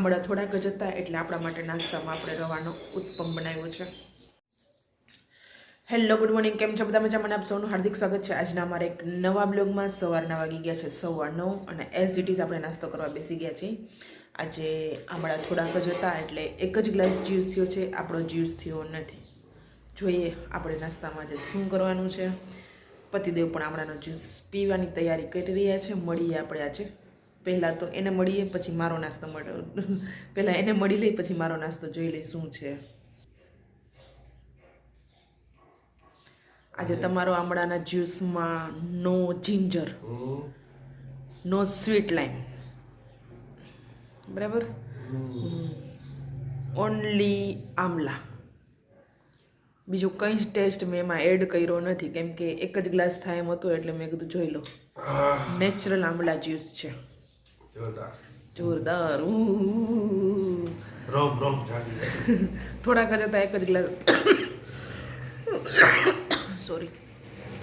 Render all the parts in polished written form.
આમળા થોડાક જ હતા એટલે આપણા માટે નાસ્તામાં આપણે રવાનો ઉત્પમ બનાવ્યો છે. Hello, good morning. કેમ છો બધા? મજામાં? આપ સૌનું હાર્દિક સ્વાગત છે આજના અમારા એક નવા બ્લોગમાં. સવારના વાગી ગયા છે 9:15 અને એઝ ઇટ ઇઝ આપણે નાસ્તો કરવા બેસી ગયા છીએ. આજે આમળા થોડાક જ હતા એટલે એક જ ગ્લાસ જ્યુસ થયો છે, આપણો જ્યુસ થયો નથી. જોઈએ આપણે નાસ્તામાં આજે શું કરવાનું છે. પતિદેવ પણ આમળાનો જ્યુસ પીવાની તૈયારી કરી રહ્યા છે. મળીએ આપણે આજે. પહેલાં તો એને મળીએ, પછી મારો નાસ્તો મળ્યો. પહેલાં એને મળી લઈ, પછી મારો નાસ્તો જોઈ લઈ શું છે. આજે તમારો આમળાના જ્યુસમાં નો જિંજર, નો સ્વીટ લાઈમ, બરાબર, ઓનલી આમલા. બીજું કંઈ જ ટેસ્ટ મેં એમાં એડ કર્યો નથી, કેમ કે એક જ ગ્લાસ થાય એમ હતો એટલે મેં કીધું જોઈ લો. નેચરલ આમલા જ્યુસ છે, જોરદાર. થોડાક જ હતા, એક જ ગ્લાસ, સોરી,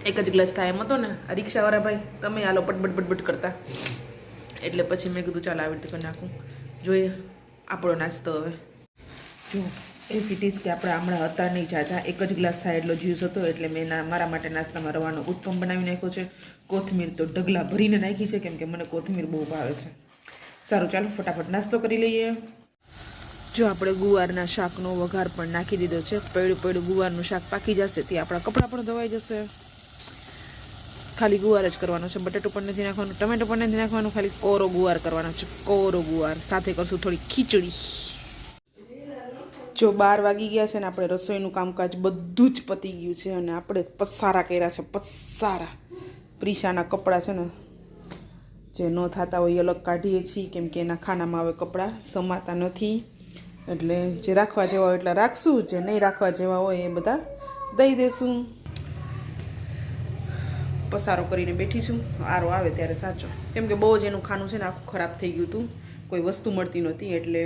એક જ ગ્લાસ થાય એમ હતો ને. આ રિક્ષાવાળા ભાઈ તમે આલો પટબટ પટબટ કરતા, એટલે પછી મેં કીધું ચાલ આવી રીતે કરી નાખું. જોઈએ આપણો નાસ્તો હવે. જો એ સિટીઝ કે આપણે હમણાં હતા નહીં જાજા, એક જ ગ્લાસ થાય એટલો જ્યુસ હતો એટલે મેં મારા માટે નાસ્તામાં રવાનો ઉત્પમ બનાવી નાખ્યો છે. કોથમીર તો ઢગલા ભરીને નાખી છે, કેમ કે મને કોથમીર બહુ ભાવે છે. સારું, ચાલો ફટાફટ નાસ્તો કરી લઈએ. જો આપણે ગુવારના શાકનો વઘાર પણ નાખી દીધો છે. પડ્યું ગુવારનું શાક પાકી જશે ત્યાં આપણા કપડાં પણ ધોવાઈ જશે. ખાલી ગુવાર જ કરવાનો છે, બટેટું પણ નથી નાખવાનું, ટમેટો પણ નથી નાખવાનું, ખાલી કોરો ગુવાર કરવાનો છે. કોરો ગુવાર સાથે કરશું થોડી ખીચડી. જો 12 વાગી ગયા છે ને આપણે રસોઈનું કામકાજ બધું જ પતી ગયું છે અને આપણે પસારા કર્યા છે. પસારા પ્રિશાના કપડાં છે ને જે ન થતા હોય એ અલગ કાઢીએ છીએ, કેમ કે એના ખાનામાં હવે કપડાં સમાતા નથી. એટલે જે રાખવા જેવા હોય એટલા રાખશું, જે નહીં રાખવા જેવા હોય એ બધા દઈ દેશું. પસારો કરીને બેઠી છું. આરો આવે ત્યારે સાચો, કેમ કે બહુ જ એનું ખાનું છે ને આખું ખરાબ થઈ ગયું હતું. કોઈ વસ્તુ મળતી નહોતી એટલે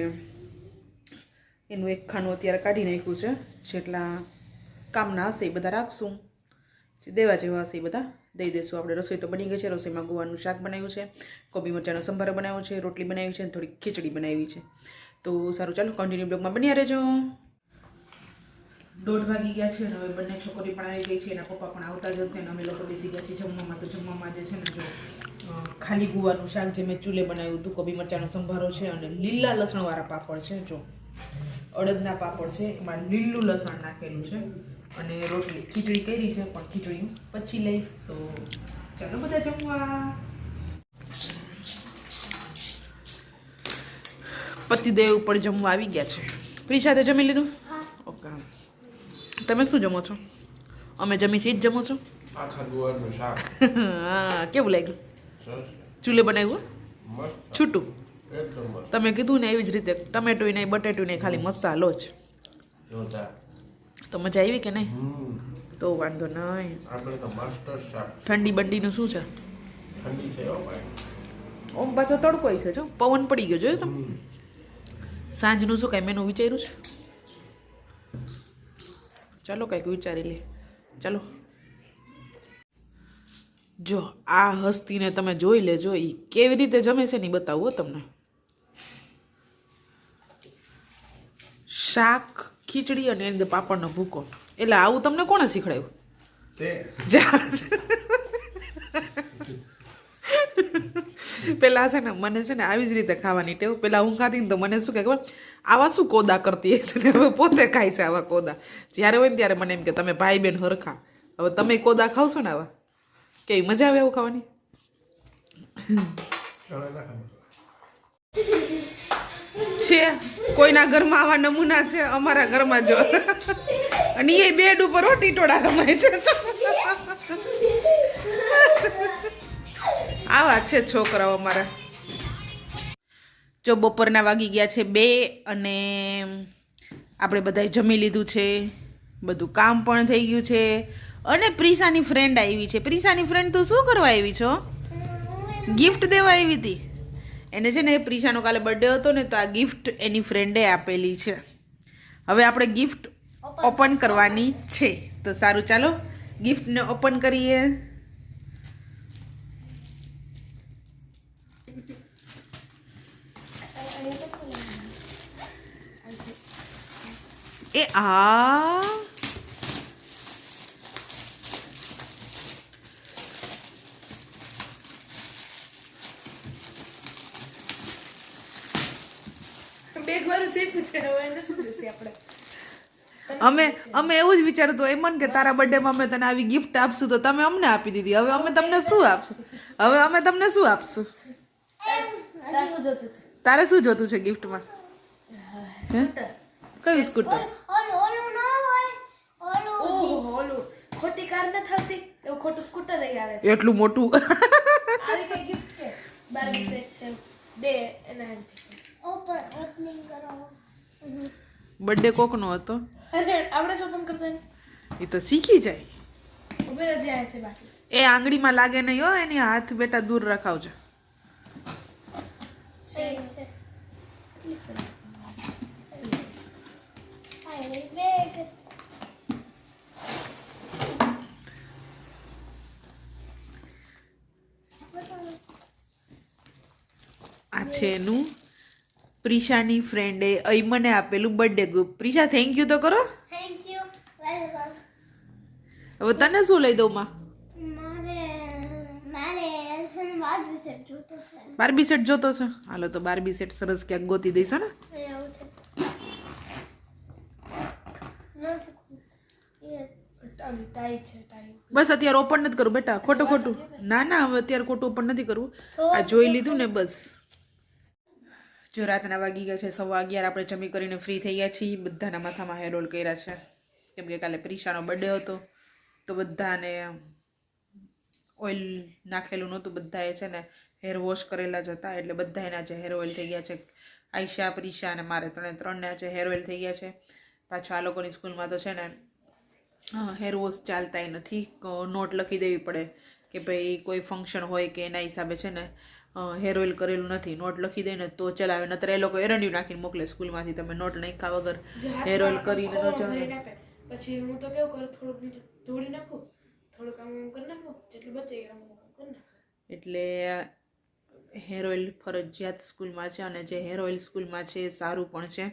એનું એક ખાનું અત્યારે કાઢી નાખ્યું છે. જેટલા કામના હશે એ બધા રાખશું, જે દેવા જેવા હશે એ બધા દઈ દઈશું. આપણે રસોઈ તો બની ગઈ છે. રસોઈમાં ગુવારનું શાક બનાવ્યું છે, કોબી મરચાંનો સંભારો બનાવ્યો છે, રોટલી બનાવી છે અને થોડી ખીચડી બનાવી છે. તો સારું, ચાલો કન્ટિન્યુ બ્લોગમાં બન્યા રહેજો. 1:30 વાગી ગયા છે અને હવે બંને છોકરી પણ આવી ગઈ છે, એના પપ્પા પણ આવતા જ હશે અને અમે લોકો બેસી ગયા છીએ જમવામાં. તો જમવામાં જે છે ને જો ખાલી ગુવારનું શાક જે મેં ચૂલે બનાવ્યું હતું, કોબી મરચાંનો સંભારો છે અને લીલા લસણવાળા પાપડ છે. જો અડદના પાપડ છે, એમાં લીલું લસણ નાખેલું છે અને રોટલી. ખીચડી કરી છે પણ ખીચડી હું પછી લઈશ. તો ચાલો બધા જમવા. પતિદેવ ઉપર જમવા આવી ગયા છે. પ્રિશાદે જમી લીધું? ઓકે. તમે શું જમો છો? અમે જમી છીએ જ જમો છો? આખા ગુવારનું શાક. હા, કેવું લાગ્યું? ચૂલે બનાવ્યું છૂટું? તમે કીધું ને એવી જ રીતે, ટમેટું નહીં, બટેટું નહીં, ખાલી મસાલો જ. તો મજા આવી કે નહીં? તો વાંધો નહીં. ઠંડી બંડીનું શું છે? ઓમ પાછો તડકો છે, જો પવન પડી ગયો. જોયું તમે? સાંજનું શું કાંઈ મેનું વિચાર્યું છે? ચાલો કાંઈક વિચારી લે. ચાલો, જો આ હસ્તીને તમે જોઈ લેજો, એ કેવી રીતે જમે છે ને બતાવું તમને. શાક, ખીચડી અને એની અંદર પાપડનો ભૂકો. એટલે આવું તમને કોણે શીખડાયું? પેલા છે ને મને છે ને આવી જ રીતે ખાવાની ટેવ. પેલા હું ખાતી ને તો મને શું કે ખબર, આવા શું કોદા કરતી હશે ને હવે પોતે ખાય છે આવા કોદા. જ્યારે હોય ને ત્યારે મને એમ કે તમે ભાઈ બેન હરખા, હવે તમે કોદા ખાવશો ને આવા, કેવી મજા આવે આવું ખાવાની. છે કોઈના ઘરમાં આવા નમૂના છે, અમારા ઘરમાં જો. અને એ બેડ ઉપર રોટી ટોળા રમાય છે. આવા છે છોકરાઓ અમારા. જો બપોરના વાગી ગયા છે 2 અને આપણે બધાએ જમી લીધું છે, બધું કામ પણ થઈ ગયું છે અને પ્રિશાની ફ્રેન્ડ આવી છે. પ્રિશાની ફ્રેન્ડ તું શું કરવા આવી છો? ગિફ્ટ દેવા આવી હતી. એને છે ને પ્રિશાનો કાલે બર્થડે હતો ને, તો આ ગિફ્ટ એની ફ્રેન્ડે આપેલી છે. હવે આપણે ગિફ્ટ ઓપન કરવાની છે. તો સારું, ચાલો ગિફ્ટને ઓપન કરીએ. આ બેગ વાળું ચેપ્યું છે હવે એને શું દેશે આપણે અમે એવું જ વિચાર્યું હતું એમન કે તારા બર્થડેમાં અમે તને આવી ગિફ્ટ આપશું તો તમે અમને આપી દીધી. હવે અમે તમને શું આપશું? હવે અમે તમને શું આપશું? તારે શું જોતું છે? તારે શું જોતું છે ગિફ્ટમાં? સ્કૂટર. કયું સ્કૂટર? ઓહો ઓલું ખોટી કાર ન થતી એવું ખોટું સ્કૂટર રહી આવે છે. એટલું મોટું. આવી કઈ ગિફ્ટ કે બાર્બી સેટ છે દે એના એમથી ઓપનિંગ કરો. બર્થડે કોકનો હતો? અરે આપણે શું પણ કરતા ને એ તો શીખી જાય. ઉભેર જ જાય છે બાકી એ આંગળીમાં લાગે નહીં હો, એની હાથ બેટા દૂર રખાવજો. છે કેટલી સરસ. આ છે એનું પ્રિશાની ફ્રેન્ડે મને આપેલું birthday gift. Prisha thank you તો કરો. Thank you welcome. હવે તને શું લઈ દઉં માં? મારે બાર્બી સેટ જોતો છે. બાર્બી સેટ જોતો છે? હાલો તો બાર્બી સેટ સરસ ક્યાંક ગોતી દઈશ ને. આવું છે ઓલી ટાઈ છે ટાઈ. બસ અત્યારે ઓપન નથી કરવું બેટા, ખોટું ખોટું. ના ના હવે અત્યારે ખોટું ઓપન નથી કરવું. આ જોઈ લીધું ને બસ. જો રાતના વાગી ગયા છે 11:15. આપણે જમી કરીને ફ્રી થઈ ગયા છીએ. બધાના માથામાં હેર રોલ કર્યા છે કેમ કે કાલે પ્રિશાનો બર્થડે હતો તો બધાને ઓઇલ નાખેલું નહોતું. બધાએ છે ને હેર વોશ કરેલા જ હતા એટલે બધા એના જે હેર ઓઇલ થઈ ગયા છે. આયશા, પ્રિશા અને મારે ત્રણને આજે હેર ઓઇલ થઈ ગયા છે. પાછા આ લોકોની સ્કૂલમાં તો છે ને હેર વોશ ચાલતાય નથી. નોટ લખી દેવી પડે કે ભાઈ કોઈ ફંક્શન હોય કે એના હિસાબે છે ને હેર ઓઇલ કરેલું નથી. નોટ લખી દે ને તો ચલાવે, નતર એ લોકો એરંડિયું નાખીને મોકલે સ્કૂલમાંથી. તમે નોટ નાખ્યા વગર હેર ઓઇલ કરીને ન ચાલે. પછી હું તો કેવું કરું થોડુંક નીચે ધોળી નાખું, થોડુંક આમ કરી નાખું, જેટલું બચે આમ કરી નાખું. એટલે હેર ઓઇલ ફરજિયાત સ્કૂલમાં છે અને જે હેર ઓઇલ સ્કૂલમાં છે એ સારું પણ છે.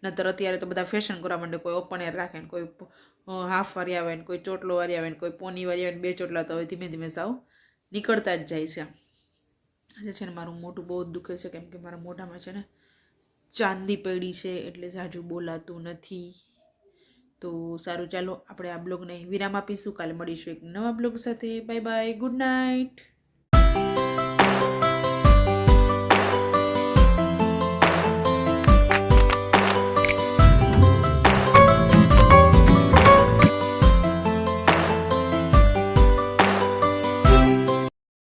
નતર અત્યારે તો બધા ફેશન કરવા માંડે. કોઈ ઓપન હેર રાખે ને કોઈ હાફ વાળી આવે ને કોઈ ચોટલો વાળી આવે ને કોઈ પોની વાળી આવે ને 2 ચોટલા તો હવે ધીમે ધીમે સાવ નીકળતા જ જાય છે. આજે છે ને મારું મોઢું બહુ જ દુખે છે કેમ કે મારા મોઢામાં છે ને ચાંદી પડી છે એટલે જાજુ બોલાતું નથી. તો સારું ચાલો આપણે આ બ્લોગને વિરામ આપીશું. કાલે મળીશું એક નવા બ્લોગ સાથે. Bye bye, good night.